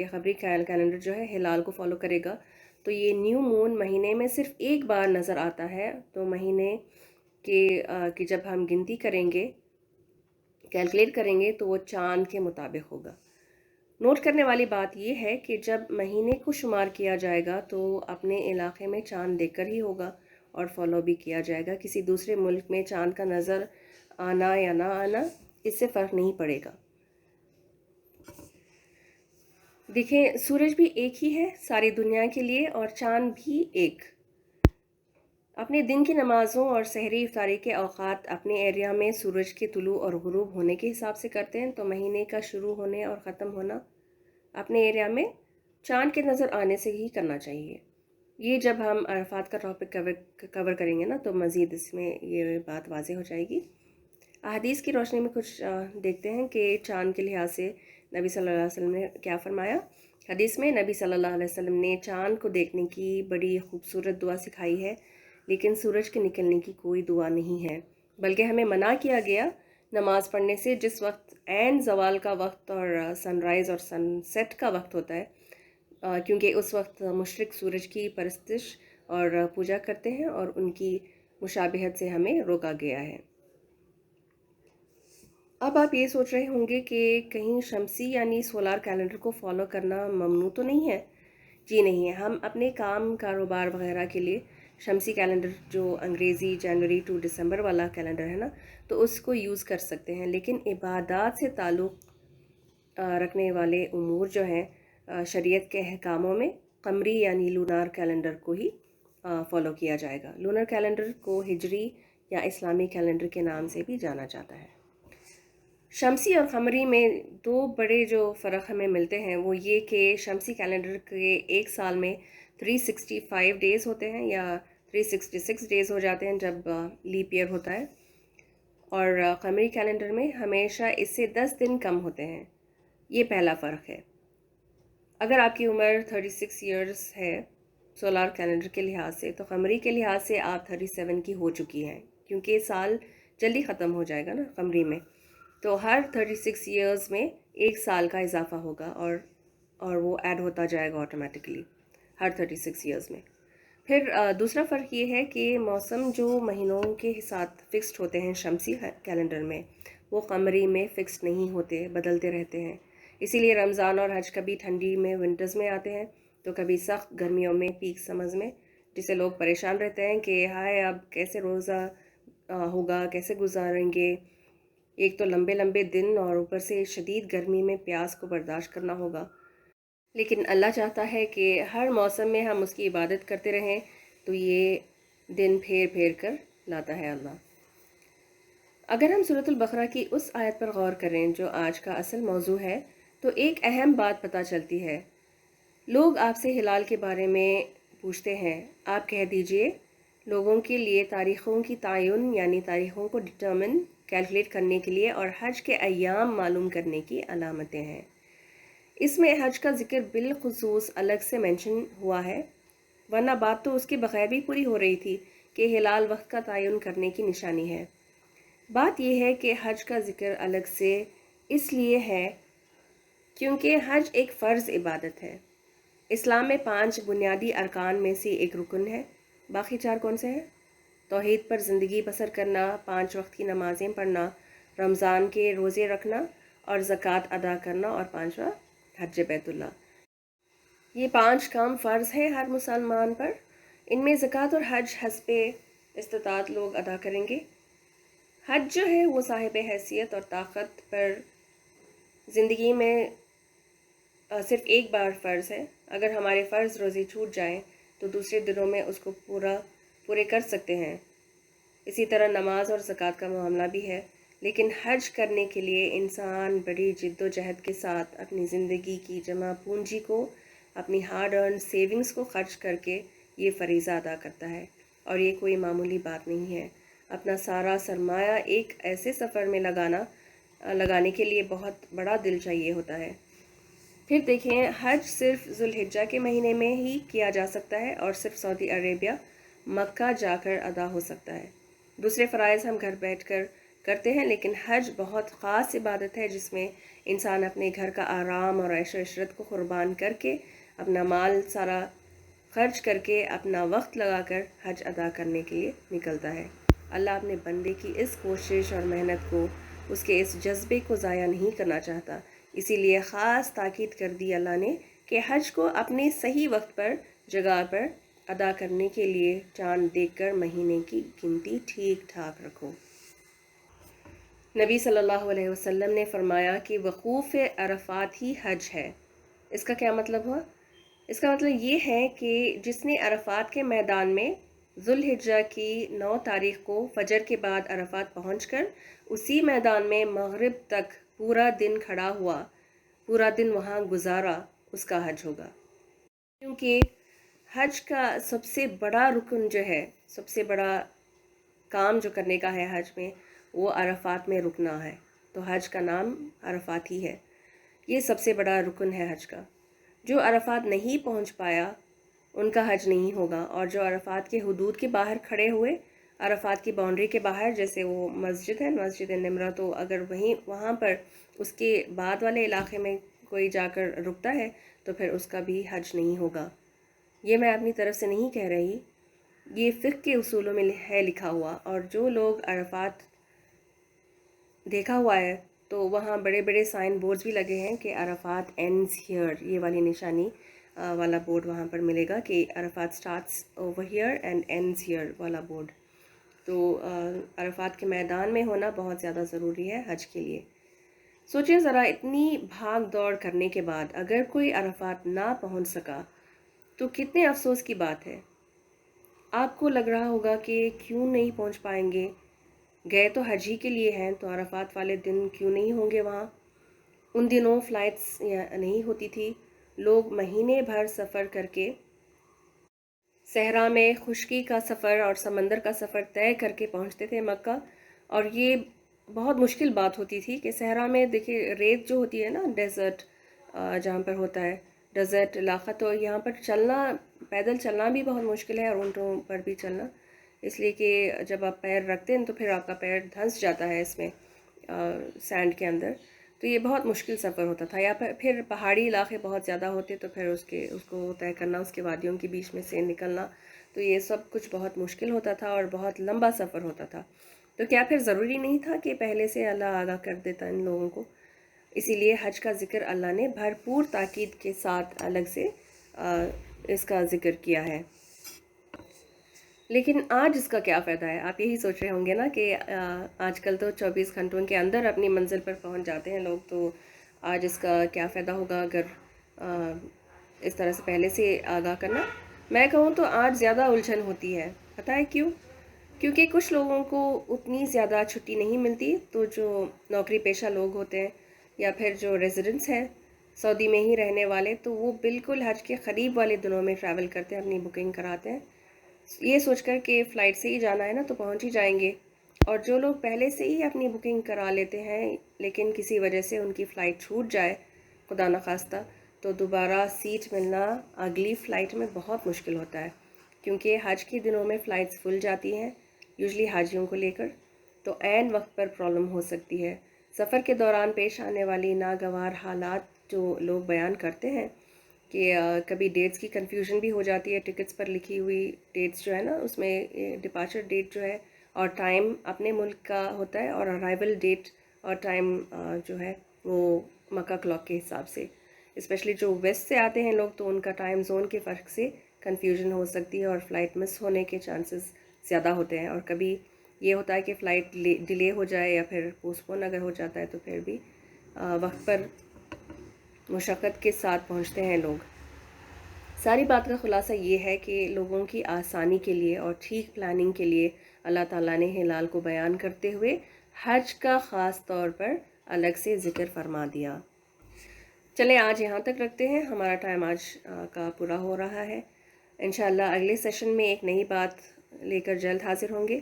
کہ خبری کیلنڈر جو ہے ہلال کو فالو کرے گا، تو یہ نیو مون مہینے میں صرف ایک بار نظر آتا ہے، تو مہینے کہ جب ہم گنتی کریں گے، کیلکولیٹ کریں گے، تو وہ چاند کے مطابق ہوگا۔ نوٹ کرنے والی بات یہ ہے کہ جب مہینے کو شمار کیا جائے گا تو اپنے علاقے میں چاند دیکھ کر ہی ہوگا اور فالو بھی کیا جائے گا۔ کسی دوسرے ملک میں چاند کا نظر آنا یا نہ آنا اس سے فرق نہیں پڑے گا۔ دیکھیں، سورج بھی ایک ہی ہے ساری دنیا کے لیے، اور چاند بھی ایک۔ اپنے دن کی نمازوں اور سحری افطاری کے اوقات اپنے ایریا میں سورج کے طلوع اور غروب ہونے کے حساب سے کرتے ہیں، تو مہینے کا شروع ہونے اور ختم ہونا اپنے ایریا میں چاند کے نظر آنے سے ہی کرنا چاہیے۔ یہ جب ہم عرفات کا ٹاپک کور کریں گے نا، تو مزید اس میں یہ بات واضح ہو جائے گی۔ احادیث کی روشنی میں کچھ دیکھتے ہیں کہ چاند کے لحاظ سے نبی صلی اللہ علیہ وسلم نے کیا فرمایا۔ حدیث میں نبی صلی اللہ علیہ وسلم نے چاند کو دیکھنے کی بڑی خوبصورت دعا سکھائی ہے، لیکن سورج کے نکلنے کی کوئی دعا نہیں ہے، بلکہ ہمیں منع کیا گیا نماز پڑھنے سے جس وقت عین زوال کا وقت اور سن رائز اور سن سیٹ کا وقت ہوتا ہے، کیونکہ اس وقت مشرق سورج کی پرستش اور پوجا کرتے ہیں، اور ان کی مشابہت سے ہمیں روکا گیا ہے۔ اب آپ یہ سوچ رہے ہوں گے کہ کہیں شمسی یعنی سولار کیلنڈر کو فالو کرنا ممنوع تو نہیں ہے؟ جی نہیں ہے۔ ہم اپنے کام کاروبار وغیرہ کے لیے شمسی کیلنڈر، جو انگریزی جنوری ٹو دسمبر والا کیلنڈر ہے نا، تو اس کو یوز کر سکتے ہیں، لیکن عبادات سے تعلق رکھنے والے امور جو ہیں شریعت کے احکاموں میں قمری یعنی لونار کیلنڈر کو ہی فالو کیا جائے گا۔ لونر کیلنڈر کو ہجری یا اسلامی کیلنڈر کے نام سے بھی جانا جاتا ہے۔ شمسی اور قمری میں دو بڑے جو فرق ہمیں ملتے ہیں وہ یہ کہ شمسی کیلنڈر کے ایک سال میں 365 ڈیز ہوتے ہیں یا 366 ڈیز ہو جاتے ہیں جب لیپ ایئر ہوتا ہے، اور قمری کیلنڈر میں ہمیشہ اس سے 10 دن کم ہوتے ہیں۔ یہ پہلا فرق ہے۔ اگر آپ کی عمر 36 ایئرز ہے سولار کیلنڈر کے لحاظ سے، تو قمری کے لحاظ سے آپ 37 کی ہو چکی ہیں، کیونکہ سال جلدی ختم ہو جائے گا نا قمری میں، تو ہر 36 ایئرز میں ایک سال کا اضافہ ہوگا اور وہ ایڈ ہوتا جائے گا آٹومیٹکلی ہر 36 ایئرز میں۔ پھر دوسرا فرق یہ ہے کہ موسم جو مہینوں کے ساتھ فکسڈ ہوتے ہیں شمسی کیلنڈر میں، وہ قمری میں فکسڈ نہیں ہوتے، بدلتے رہتے ہیں۔ اسی لیے رمضان اور حج کبھی ٹھنڈی میں ونٹرز میں آتے ہیں، تو کبھی سخت گرمیوں میں پیک سمرز میں، جس سے لوگ پریشان رہتے ہیں کہ ہائے اب کیسے روزہ ہوگا، کیسے گزاریں گے، ایک تو لمبے لمبے دن اور اوپر سے شدید گرمی میں پیاس کو برداشت کرنا ہوگا۔ لیکن اللہ چاہتا ہے کہ ہر موسم میں ہم اس کی عبادت کرتے رہیں، تو یہ دن پھیر پھیر کر لاتا ہے اللہ۔ اگر ہم سورۃ البقرہ کی اس آیت پر غور کریں جو آج کا اصل موضوع ہے، تو ایک اہم بات پتہ چلتی ہے۔ لوگ آپ سے ہلال کے بارے میں پوچھتے ہیں، آپ کہہ دیجئے لوگوں کے لیے تاریخوں کی تعین یعنی تاریخوں کو ڈٹرمن کیلکولیٹ کرنے کے لیے اور حج کے ایام معلوم کرنے کی علامتیں ہیں۔ اس میں حج کا ذکر بالخصوص الگ سے مینشن ہوا ہے، ورنہ بات تو اس کے بغیر بھی پوری ہو رہی تھی کہ ہلال وقت کا تعین کرنے کی نشانی ہے۔ بات یہ ہے کہ حج کا ذکر الگ سے اس لیے ہے کیونکہ حج ایک فرض عبادت ہے۔ اسلام میں 5 بنیادی ارکان میں سے ایک رکن ہے۔ باقی 4 کون سے ہیں؟ توحید پر زندگی بسر کرنا، 5 وقت کی نمازیں پڑھنا، رمضان کے روزے رکھنا اور زکوٰۃ ادا کرنا، اور 5واں حج بیت اللہ۔ یہ 5 کام فرض ہیں ہر مسلمان پر۔ ان میں زکوٰۃ اور حج حسب استطاعت لوگ ادا کریں گے۔ حج جو ہے وہ صاحب حیثیت اور طاقت پر زندگی میں صرف ایک بار فرض ہے۔ اگر ہمارے فرض روزے چھوٹ جائیں تو دوسرے دنوں میں اس کو پورے کر سکتے ہیں۔ اسی طرح نماز اور زکوٰۃ کا معاملہ بھی ہے، لیکن حج کرنے کے لیے انسان بڑی جد و جہد کے ساتھ اپنی زندگی کی جمع پونجی کو، اپنی ہارڈ ارن سیونگز کو خرچ کر کے یہ فریضہ ادا کرتا ہے، اور یہ کوئی معمولی بات نہیں ہے۔ اپنا سارا سرمایہ ایک ایسے سفر میں لگانے کے لیے بہت بڑا دل چاہیے ہوتا ہے۔ پھر دیکھیں، حج صرف ذوالحجہ کے مہینے میں ہی کیا جا سکتا ہے اور صرف سعودی عربیہ مکہ جا کر ادا ہو سکتا ہے۔ دوسرے فرائض ہم گھر بیٹھ کر کرتے ہیں، لیکن حج بہت خاص عبادت ہے جس میں انسان اپنے گھر کا آرام اور عیش و عشرت کو قربان کر کے، اپنا مال سارا خرچ کر کے، اپنا وقت لگا کر حج ادا کرنے کے لیے نکلتا ہے۔ اللہ اپنے بندے کی اس کوشش اور محنت کو، اس کے اس جذبے کو ضائع نہیں کرنا چاہتا، اسی لیے خاص تاکید کر دی اللہ نے کہ حج کو اپنے صحیح وقت پر، جگہ پر ادا کرنے کے لیے چاند دیکھ کر مہینے کی گنتی ٹھیک ٹھاک رکھو۔ نبی صلی اللہ علیہ وسلم نے فرمایا کہ وقوف عرفات ہی حج ہے۔ اس کا کیا مطلب ہوا؟ اس کا مطلب یہ ہے کہ جس نے عرفات کے میدان میں ذوالحجہ کی 9 تاریخ کو فجر کے بعد عرفات پہنچ کر اسی میدان میں مغرب تک پورا دن کھڑا ہوا، پورا دن وہاں گزارا، اس کا حج ہوگا۔ کیونکہ حج کا سب سے بڑا رکن جو ہے، سب سے بڑا کام جو کرنے کا ہے حج میں، وہ عرفات میں رکنا ہے، تو حج کا نام عرفات ہی ہے۔ یہ سب سے بڑا رکن ہے حج کا۔ جو عرفات نہیں پہنچ پایا ان کا حج نہیں ہوگا، اور جو عرفات کے حدود کے باہر کھڑے ہوئے، عرفات کی باؤنڈری کے باہر، جیسے وہ مسجد ہے، مسجد نمرہ، تو اگر وہاں پر اس کے بعد والے علاقے میں کوئی جا کر رکتا ہے تو پھر اس کا بھی حج نہیں ہوگا۔ یہ میں اپنی طرف سے نہیں کہہ رہی، یہ فقہ کے اصولوں میں ہے لکھا ہوا، اور جو لوگ عرفات دیکھا ہوا ہے تو وہاں بڑے بڑے سائن بورڈز بھی لگے ہیں کہ عرفات اینڈز ہیئر، یہ والی نشانی والا بورڈ وہاں پر ملے گا کہ Arafat starts over here and ends here والا بورڈ۔ تو عرفات کے میدان میں ہونا بہت زیادہ ضروری ہے حج کے لیے۔ سوچیں ذرا، اتنی بھاگ دوڑ کرنے کے بعد اگر کوئی عرفات نہ پہنچ سکا تو کتنے افسوس کی بات ہے۔ آپ کو لگ رہا ہوگا کہ کیوں نہیں پہنچ پائیں گے، گئے تو حج ہی کے لیے ہیں، تو عرفات والے دن کیوں نہیں ہوں گے وہاں۔ ان دنوں فلائٹس نہیں ہوتی تھی، لوگ مہینے بھر سفر کر کے صحرا میں خشکی کا سفر اور سمندر کا سفر طے کر کے پہنچتے تھے مکہ، اور یہ بہت مشکل بات ہوتی تھی کہ صحرا میں دیکھیے ریت جو ہوتی ہے نا، ڈیزرٹ جہاں پر ہوتا ہے، ڈیزرٹ علاقہ، تو یہاں پر چلنا، پیدل چلنا بھی بہت مشکل ہے، اور اونٹوں پر بھی چلنا، اس لیے کہ جب آپ پیر رکھتے ہیں تو پھر آپ کا پیر دھنس جاتا ہے اس میں سینڈ کے اندر، تو یہ بہت مشکل سفر ہوتا تھا۔ یا پھر پہاڑی علاقے بہت زیادہ ہوتے تو پھر اس کو طے کرنا، اس کے وادیوں کے بیچ میں سے نکلنا، تو یہ سب کچھ بہت مشکل ہوتا تھا اور بہت لمبا سفر ہوتا تھا۔ تو کیا پھر ضروری نہیں تھا کہ پہلے سے اللہ آگاہ کر دیتا ان لوگوں کو؟ اسی لیے حج کا ذکر اللہ نے بھرپور تاکید کے ساتھ الگ سے اس کا ذکر کیا ہے۔ لیکن آج اس کا کیا فائدہ ہے؟ آپ یہی سوچ رہے ہوں گے نا کہ آج کل تو 24 گھنٹوں کے اندر اپنی منزل پر پہنچ جاتے ہیں لوگ، تو آج اس کا کیا فائدہ ہوگا اگر اس طرح سے پہلے سے آگاہ کرنا؟ میں کہوں تو آج زیادہ الجھن ہوتی ہے۔ پتہ ہے کیوں؟ کیونکہ کچھ لوگوں کو اتنی زیادہ چھٹی نہیں ملتی، تو جو نوکری پیشہ لوگ ہوتے ہیں یا پھر جو ریزیڈنٹس ہیں سعودی میں ہی رہنے والے، تو وہ بالکل حج کے قریب والے دنوں میں ٹریول کرتے ہیں، اپنی بکنگ کراتے ہیں، یہ سوچ کر کہ فلائٹ سے ہی جانا ہے نا تو پہنچ ہی جائیں گے۔ اور جو لوگ پہلے سے ہی اپنی بکنگ کرا لیتے ہیں لیکن کسی وجہ سے ان کی فلائٹ چھوٹ جائے خدا نخواستہ، تو دوبارہ سیٹ ملنا اگلی فلائٹ میں بہت مشکل ہوتا ہے، کیونکہ حج کے دنوں میں فلائٹس فل جاتی ہیں یوزلی حاجیوں کو لے کر، تو عین وقت پر پرابلم ہو سکتی ہے۔ سفر کے دوران پیش آنے والی ناگوار حالات جو لوگ بیان کرتے ہیں کہ کبھی ڈیٹس کی کنفیوژن بھی ہو جاتی ہے، ٹکٹس پر لکھی ہوئی ڈیٹس جو ہے نا، اس میں ڈپارچر ڈیٹ جو ہے اور ٹائم اپنے ملک کا ہوتا ہے، اور ارائیول ڈیٹ اور ٹائم جو ہے وہ مکہ کلاک کے حساب سے، اسپیشلی جو ویسٹ سے آتے ہیں لوگ تو ان کا ٹائم زون کے فرق سے کنفیوژن ہو سکتی ہے اور فلائٹ مس ہونے کے چانسز زیادہ ہوتے ہیں، اور کبھی یہ ہوتا ہے کہ فلائٹ ڈیلے ہو جائے یا پھر پوسٹ پون اگر ہو جاتا ہے تو پھر بھی وقت پر مشقت کے ساتھ پہنچتے ہیں لوگ۔ ساری بات کا خلاصہ یہ ہے کہ لوگوں کی آسانی کے لیے اور ٹھیک پلاننگ کے لیے اللہ تعالیٰ نے ہلال کو بیان کرتے ہوئے حج کا خاص طور پر الگ سے ذکر فرما دیا۔ چلیں آج یہاں تک رکھتے ہیں، ہمارا ٹائم آج کا پورا ہو رہا ہے۔ انشاءاللہ اگلے سیشن میں ایک نئی بات لے کر جلد حاضر ہوں گے۔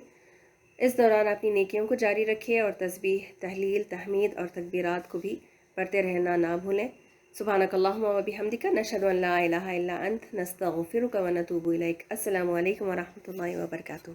اس دوران اپنی نیکیوں کو جاری رکھیے اور تسبیح، تحلیل، تحمید اور تکبیرات کو بھی پڑھتے رہنا نہ بھولیں۔ سبحانک اللہم و بحمدک، نشہد ان لا الہ الا انت، نستغفرک و نتوب الیک۔ السلام علیکم ورحمۃ اللہ وبرکاتہ۔